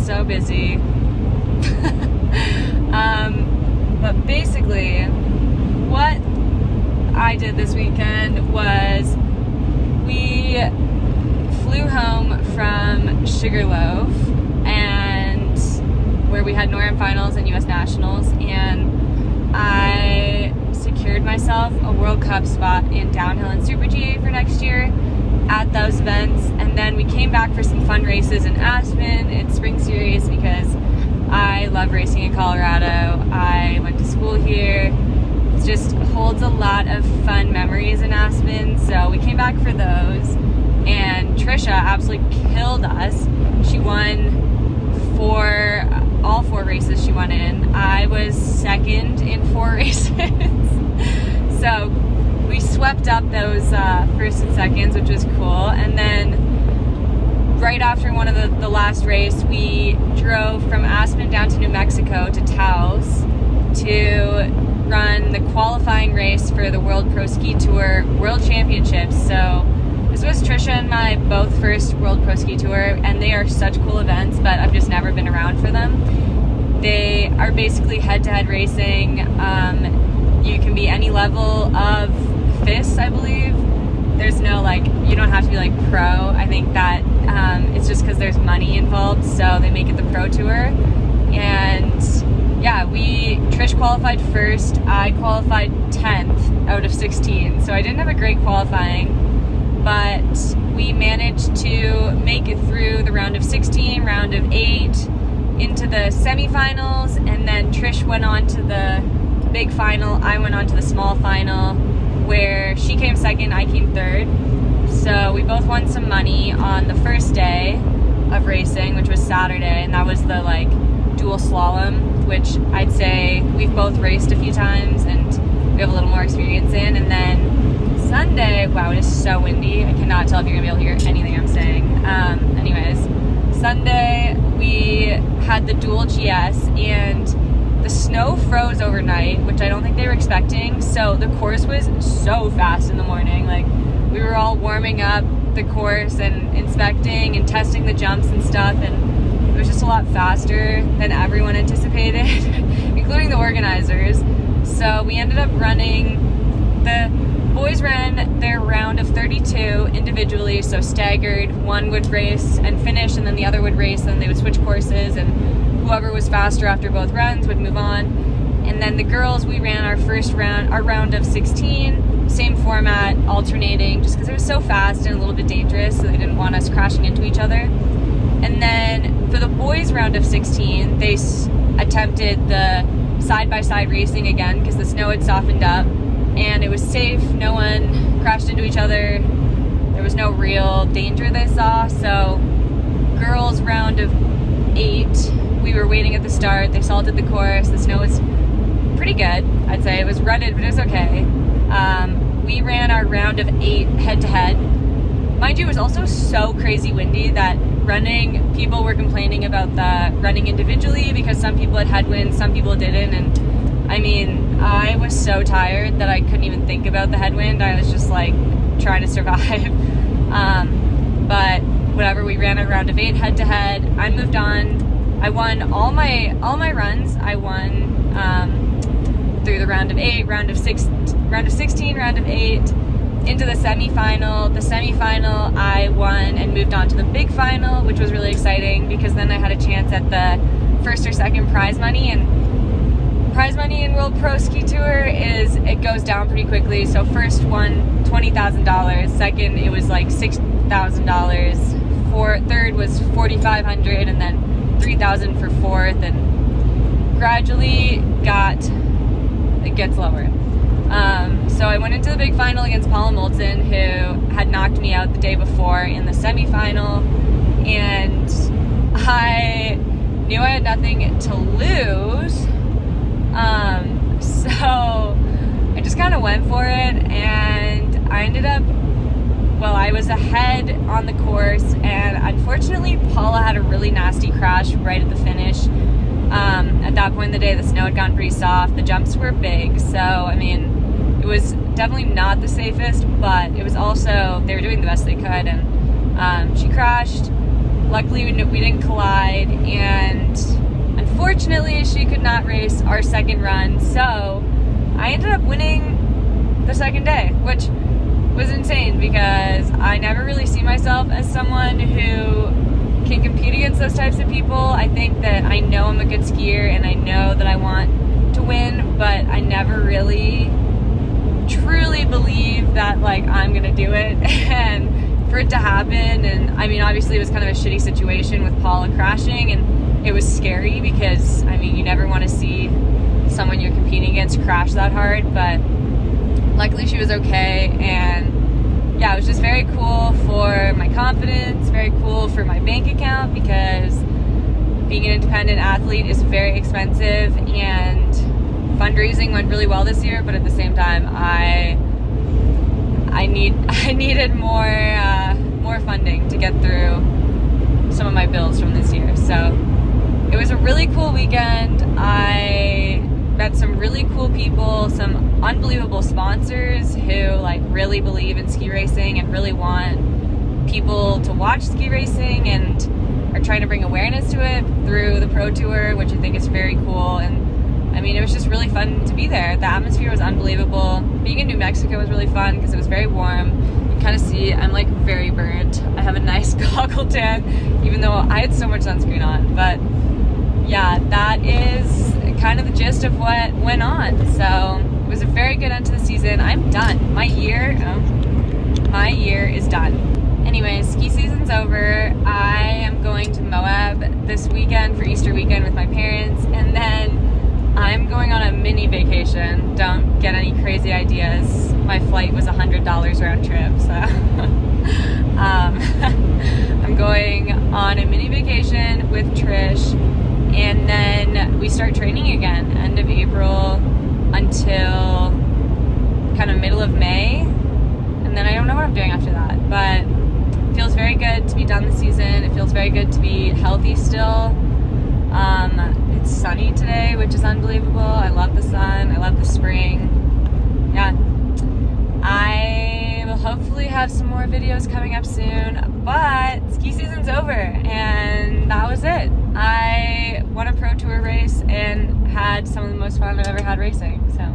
so busy. But basically, what I did this weekend was we flew home from Sugarloaf, and where we had NORAM finals and US nationals, and I secured myself a World Cup spot in downhill and Super G for next year at those events. And then we came back for some fun races in Aspen in Spring Series because I love racing in Colorado. I went to school here. It just holds a lot of fun memories in Aspen. So we came back for those, and Trisha absolutely killed us. She won all four races she won in. I was second in 4 races. So we swept up those first and seconds, which was cool. And then right after one of the last race, we drove from Aspen down to New Mexico to Taos to run the qualifying race for the World Pro Ski Tour World Championships. So this was Trisha and my both first World Pro Ski Tour, and they are such cool events, but I've just never been around for them. They are basically head-to-head racing. You can be any level of FIS, I believe. There's no, you don't have to be pro. I think that it's just because there's money involved, so they make it the Pro Tour. And yeah, Trish qualified first. I qualified 10th out of 16, so I didn't have a great qualifying, but we managed to make it through the round of 16, round of 8, into the semifinals, and then Trish went on to the big final. I went on to the small final, where she came second, I came third. So we both won some money on the first day of racing, which was Saturday, and that was the dual slalom, which I'd say we've both raced a few times and we have a little more experience in. And then Sunday, wow, it is so windy. I cannot tell if you're gonna be able to hear anything I'm saying. Anyways, Sunday we had the dual GS, and the snow froze overnight, which I don't think they were expecting. So the course was so fast in the morning. We were all warming up the course and inspecting and testing the jumps and stuff, and it was just a lot faster than everyone anticipated, including the organizers. So we ended up running, the boys ran their round of 32 individually, so staggered. One would race and finish, and then the other would race, and they would switch courses, and whoever was faster after both runs would move on. And then the girls, we ran our round of 16, same format, alternating, just because it was so fast and a little bit dangerous, so they didn't want us crashing into each other. And then for the boys' round of 16, they attempted the side-by-side racing again because the snow had softened up, and it was safe. No one crashed into each other. There was no real danger they saw. So girls' round of 8, we were waiting at the start. They salted the course. The snow was pretty good, I'd say. It was rutted, but it was okay. We ran our round of 8 head-to-head. Mind you, it was also so crazy windy that people were complaining about the running individually because some people had headwinds, some people didn't. And I mean, I was so tired that I couldn't even think about the headwind. I was just trying to survive. But whatever, we ran a round of 8 head-to-head. I moved on. I won all my runs. I won through the round of 8, round of 16, round of 8, into the semifinal. The semifinal I won and moved on to the big final, which was really exciting because then I had a chance at the first or second prize money. And prize money in World Pro Ski Tour it goes down pretty quickly. So first won $20,000. Second, it was $6,000. Third was $4,500, and then $3,000 for fourth, and gradually it gets lower. So I went into the big final against Paula Moulton, who had knocked me out the day before in the semifinal, and I knew I had nothing to lose. So I just kind of went for it, and I ended up, I was ahead on the course, and unfortunately Paula had a really nasty crash right at the finish. At that point in the day, the snow had gone pretty soft. The jumps were big, so I mean, it was definitely not the safest, but it was also, they were doing the best they could, and she crashed. luckily we didn't collide, and unfortunately she could not race our second run, so I ended up winning the second day, which was insane because I never really see myself as someone who can compete against those types of people. I think that I know I'm a good skier and I know that I want to win, but I never really truly believe that like I'm gonna do it. And for it to happen, and I mean obviously it was kind of a shitty situation with Paula crashing, and it was scary because I mean you never want to see someone you're competing against crash that hard, but luckily she was okay. And yeah, it was just very cool for my confidence, very cool for my bank account, because being an independent athlete is very expensive, and fundraising went really well this year, but at the same time I needed more funding to get through some of my bills from this year. So it was a really cool weekend. I met some really cool people, some unbelievable sponsors who like really believe in ski racing and really want people to watch ski racing and are trying to bring awareness to it through the Pro Tour, which I think is very cool. And I mean, it was just really fun to be there. The atmosphere was unbelievable. Being in New Mexico was really fun because it was very warm. You kind of see I'm like very burnt. I have a nice goggle tan, even though I had so much sunscreen on. But yeah, that is kind of the gist of what went on. So it was a very good end to the season. I'm done. My year is done. Anyways, ski season's over. I am going to Moab this weekend for Easter weekend with my parents, and then I'm going on a mini vacation. Don't get any crazy ideas. My flight was $100 round trip, so I'm going on a mini vacation with Trish, and then we start training again end of April until kind of middle of May, and then I don't know what I'm doing after that, but it feels very good to be done the season. It feels very good to be healthy still. It's sunny today, which is unbelievable. I love the sun. I love the spring. Yeah. I will hopefully have some more videos coming up soon, but ski season's over, and that was it. I won a Pro Tour race and had some of the most fun I've ever had racing. So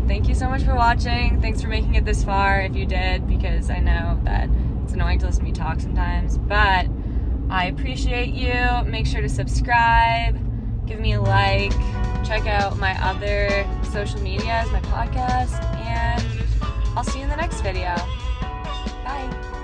thank you so much for watching. Thanks for making it this far if you did, because I know that it's annoying to listen to me talk sometimes, but I appreciate you. Make sure to subscribe, give me a like, check out my other social medias, my podcast, and I'll see you in the next video. Bye.